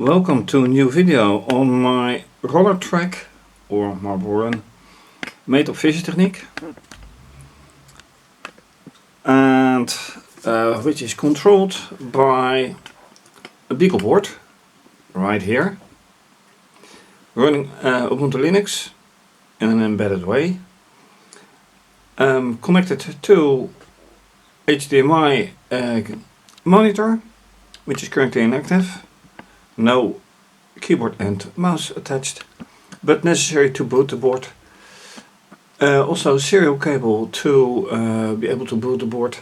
Welcome to a new video on my roller track or marble run made of fischertechnik, and which is controlled by a BeagleBoard right here, running Ubuntu Linux in an embedded way, connected to HDMI monitor, which is currently inactive. No keyboard and mouse attached, but necessary to boot the board. Also serial cable to be able to boot the board,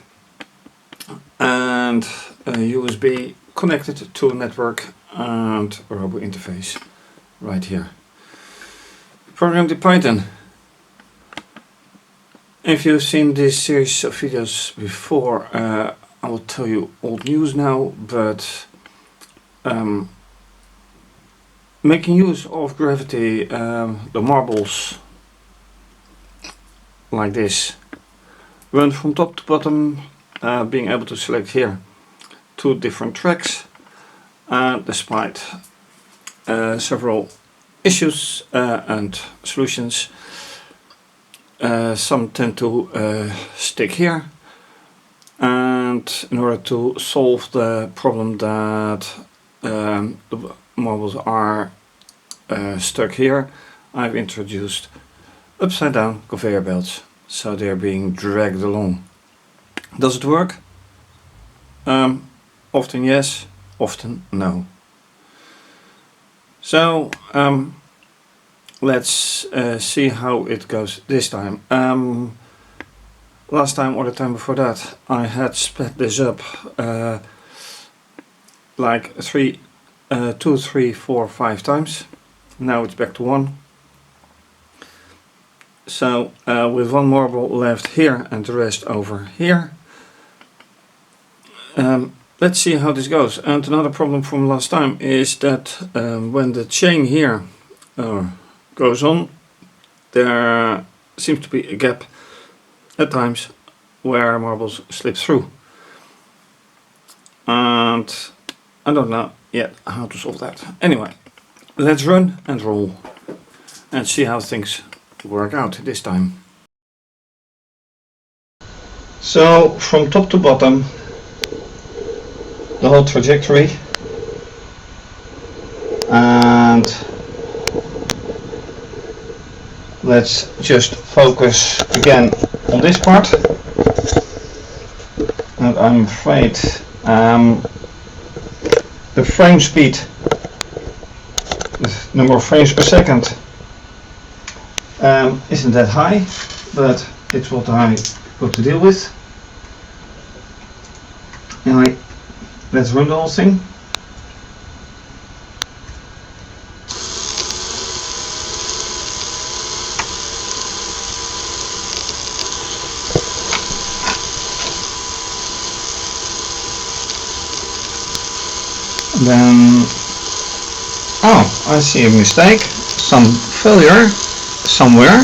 and USB connected to a network and a robo interface right here. Programmed in Python. If you've seen this series of videos before, I will tell you old news now, but making use of gravity, the marbles like this run from top to bottom, being able to select here 2 different tracks, despite several issues and solutions. Some tend to stick here, and in order to solve the problem that the marbles are stuck here, I've introduced upside down conveyor belts, so they're being dragged along. Does it work? Often yes, often no. So let's see how it goes this time. Last time or the time before that I had split this up like 2, 3, 4, 5 times. Now it's back to 1. So with 1 marble left here and the rest over here. Let's see how this goes. And another problem from last time is that when the chain here goes on, there seems to be a gap at times where marbles slip through. And I don't know yet how to solve that. Anyway, let's run and roll and see how things work out this time. So from top to bottom, the whole trajectory, and let's just focus again on this part. And I'm afraid the frame speed, the number of frames per second, isn't that high, but it's what I got to deal with. Anyway, let's run the whole thing. Then, oh, I see a mistake, some failure somewhere.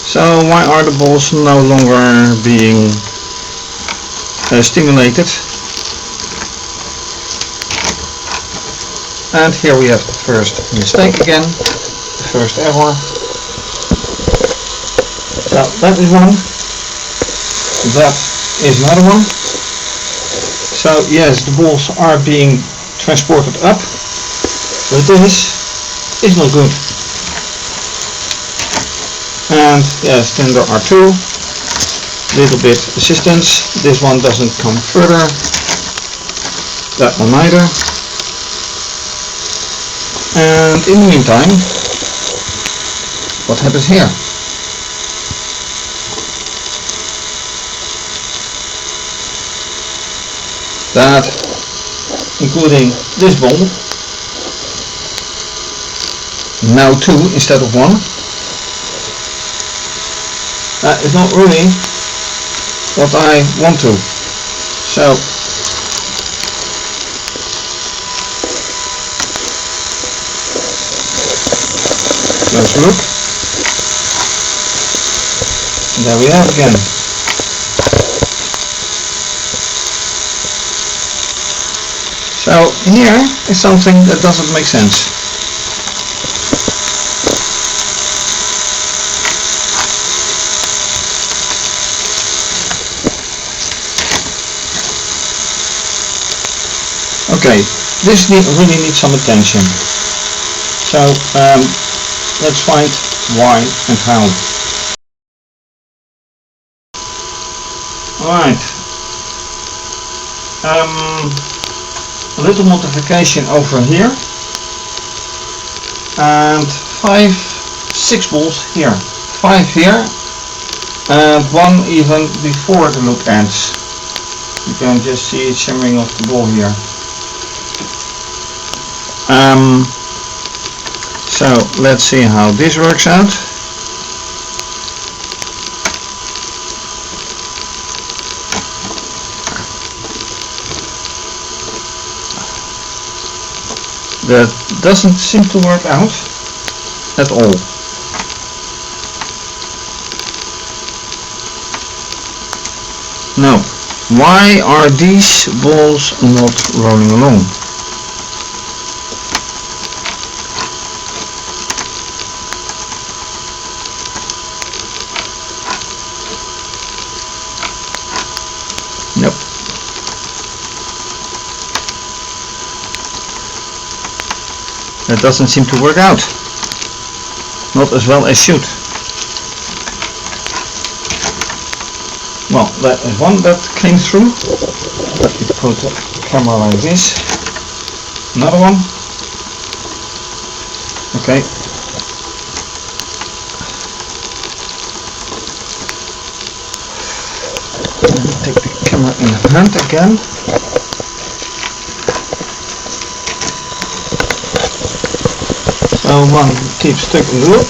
So why are the balls no longer being stimulated? And here we have the first mistake again, the first error. So that is one, that is another one. So yes, the balls are being transported up, but this is not good. And yes, then there are 2, little bit assistance. This one doesn't come further, that one neither. And in the meantime, what happens here? That, including this ball, now 2 instead of 1, that is not really what I want to. So close look, and there we have again. So here is something that doesn't make sense. Okay, this really needs some attention. So let's find why and how. Right. A little modification over here. And 6 balls here. 5 here. And 1 even before the loop ends. You can just see it shimmering off the ball here. So let's see how this works out. That doesn't seem to work out at all. Now, why are these balls not rolling along? Nope. That doesn't seem to work out. Not as well as should. Well, that is one that came through. Let me put the camera like this. Another one. Okay. Let me take the camera in hand again. So one keeps stuck in the loop.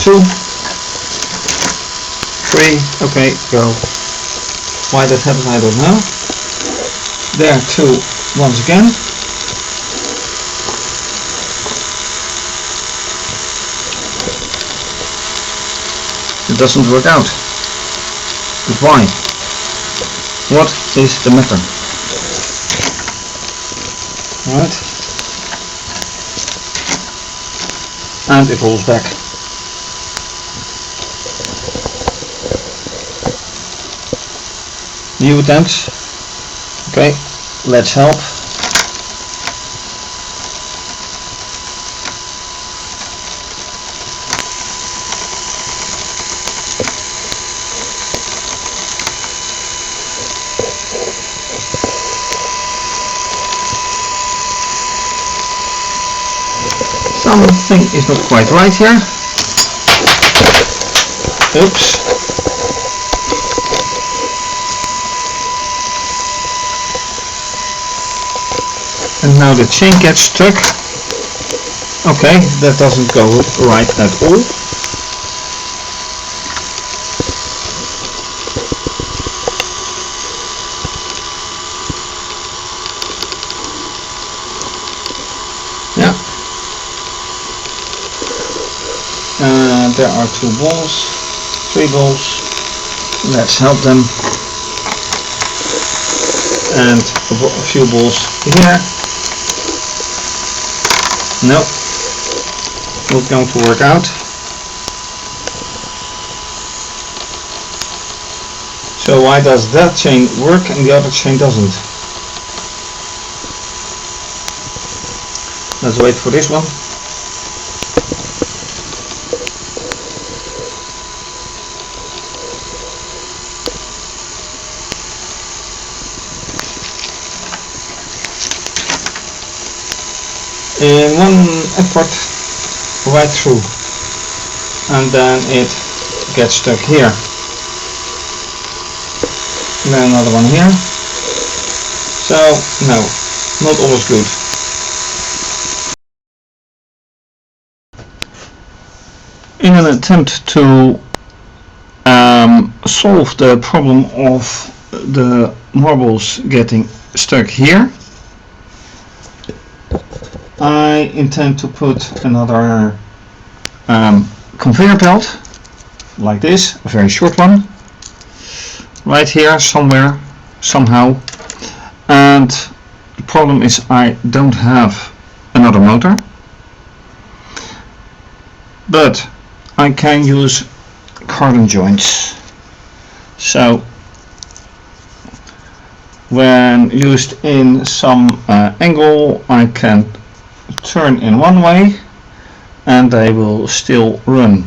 2, 3, okay, go. Why that happens I don't know. There 2 once again. It doesn't work out. But why? What is the matter? Alright. And it rolls back. New attempts. Okay, let's help. Something is not quite right here. Oops. And now the chain gets stuck. Okay, that doesn't go right at all. Yeah. And there are 2 balls, 3 balls. Let's help them. And a few balls here. No, not going to work out. So why does that chain work and the other chain doesn't? Let's wait for this one. In one effort right through, and then it gets stuck here. And then another one here. So no, not always good. In an attempt to solve the problem of the marbles getting stuck here, I intend to put another conveyor belt like this, a very short one, right here somewhere, somehow, and the problem is I don't have another motor, but I can use cardan joints. So when used in some angle, I can turn in one way and they will still run.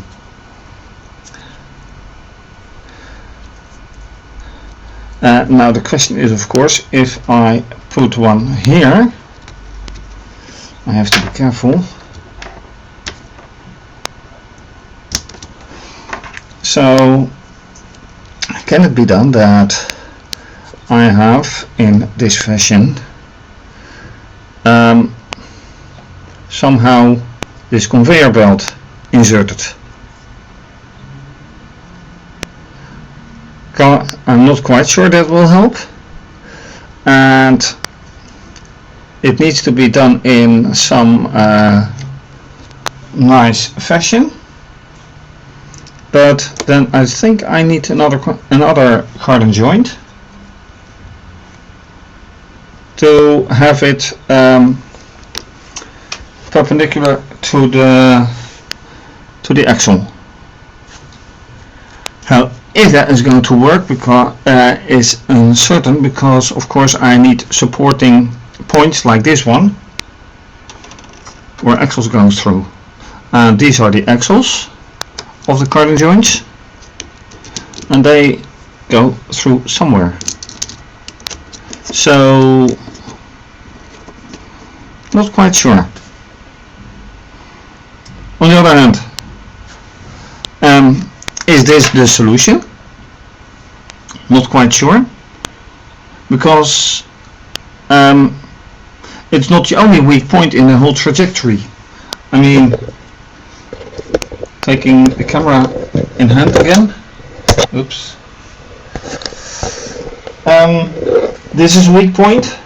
Now the question is, of course, if I put one here, I have to be careful. So can it be done that I have in this fashion somehow this conveyor belt inserted? I'm not quite sure that will help, and it needs to be done in some nice fashion. But then I think I need another cardan joint to have it perpendicular to the axle. How if that is going to work because is uncertain, because of course I need supporting points like this one where axles goes through, and these are the axles of the cardan joints and they go through somewhere. So not quite sure. On the other hand, is this the solution? Not quite sure, because it's not the only weak point in the whole trajectory. I mean, taking the camera in hand again. Oops. This is a weak point.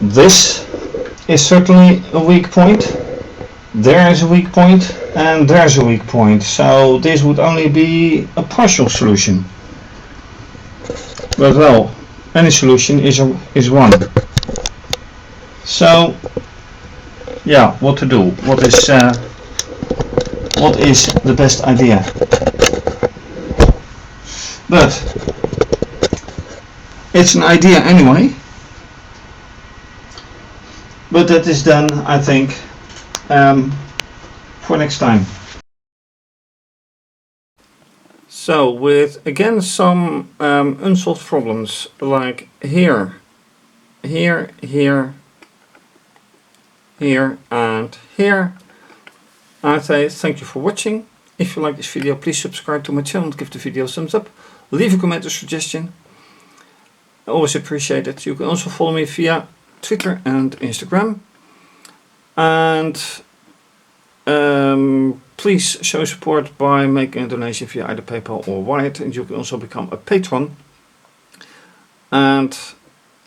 This is certainly a weak point. There is a weak point, and there's a weak point. So this would only be a partial solution. But well, any solution is one. So yeah, what to do? What is the best idea? But it's an idea anyway. But that is done, I think, for next time. So with again some unsolved problems like here, here, here, here and here, I say thank you for watching. If you like this video, please subscribe to my channel and give the video a thumbs up. Leave a comment or suggestion. I always appreciate it. You can also follow me via Twitter and Instagram. And please show support by making a donation via either PayPal or Wyatt, and you can also become a patron. And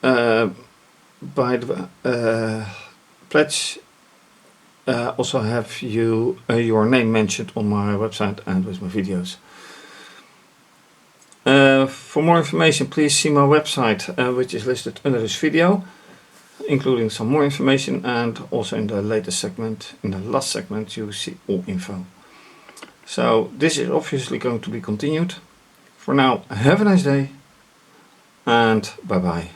by the pledge, also have you your name mentioned on my website and with my videos. For more information, please see my website, which is listed under this video, including some more information, and also in the latest segment, in the last segment, you see all info. So this is obviously going to be continued. For now, have a nice day and bye bye.